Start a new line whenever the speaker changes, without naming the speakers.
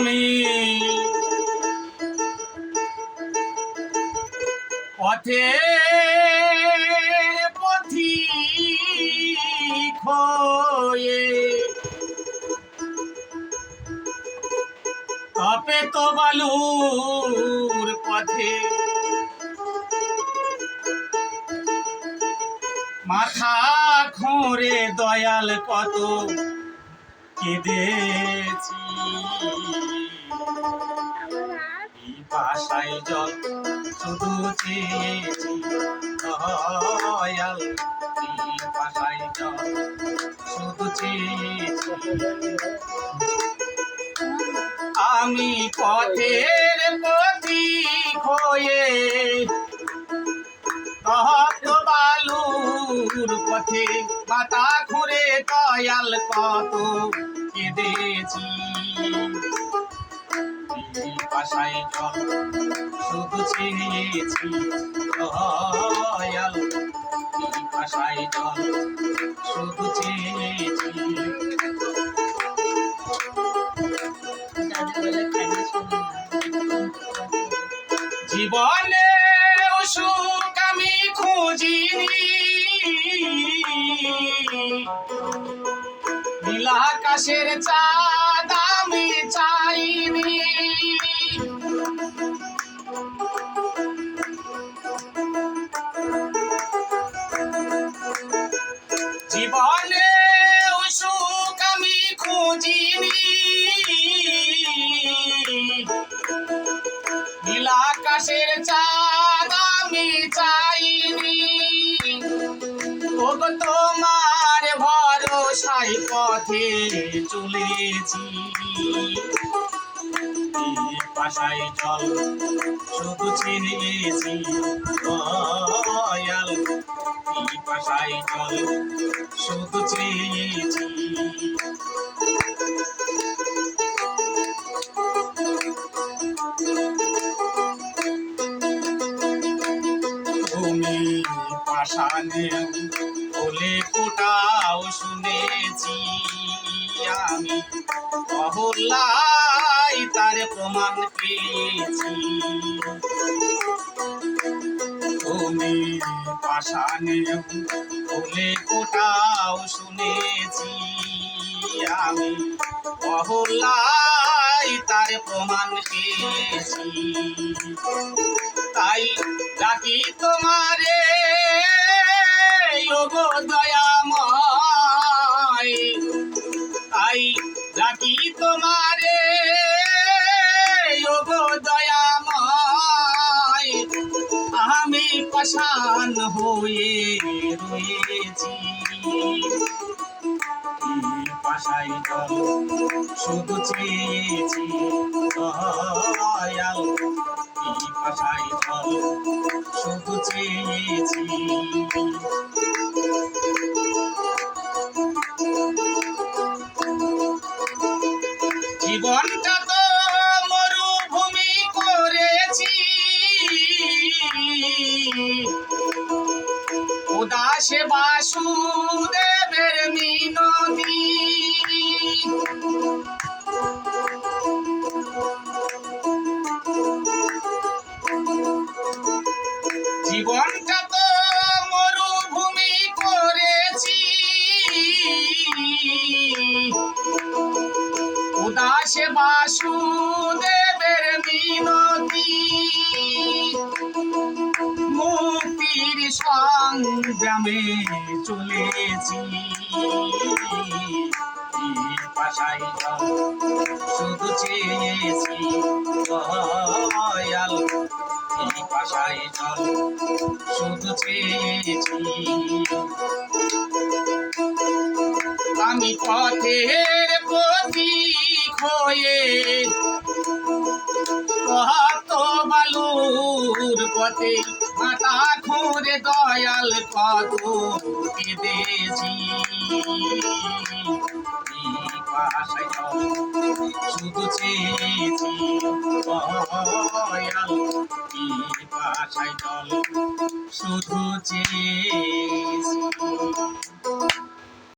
আমি পথের পথিক হয়ে তপে তো বালুর পথে মাথা খোঁড়ে দয়াল কত কেঁদেছি পাশায় জল শুধু চেয়েছি দয়াল পাশায় জল শুধু চেয়েছি আমি পথের পথিক হয়ে তপ্ত বালুর পথে মাথা খুঁড়ে দয়াল কত কেঁদেছি পাশায় জল শুধু চেয়েছি দয়াল পাশায় জল শুধু চেয়েছি জীবনে সুখ আমি খুঁজিনি নীলা আকাশের চাঁদ আমি চাইনি জীবনে সুখ আমি খুঁজিনি নীলা আকাশের চাঁদ আমি চাইনি ওগো তোমার ভরসায় পথে চলেছি পাশায় জল শুধু চেয়েছি দয়াল পাশায় জল শুধু চেয়েছি তুমি পাশানে বলে কোটাও শুনেছি আমি অহল্লাই তার প্রমাণ পেয়েছি তুমি পাশানে বলে কোটাও শুনেছি আমি অহল্লাই তার প্রমাণ পেয়েছি তাই ডাকি তোমারে ওগো দয়াময় তাই ডাকি তোমারে ওগো দয়াময় আমি পাষাণ হয়ে রয়েছি পাশায় জল শুধু চেয়েছি দয়াল পাশায় জল শুধু চেয়েছি জীবনটা তো মরুভূমি করেছি উদাসে বাসুদেবের মিনতি জীবনটা তো মরুভূমি করেছি উদাসে বাসুদেবের মিনতি মুক্তির সংগ্রামে চলেছি পাশায় জল শুধু চেয়েছি দয়াল পাশায় জল শুধু চেয়েছি আমি পথের পথিক হয়ে কত বালুর পথে মাথা খুঁড়ে দয়াল কত কেঁদেছি পাশায় জল শুধু চেয়েছি দয়াল পাশায় জল শুধু চেয়েছি।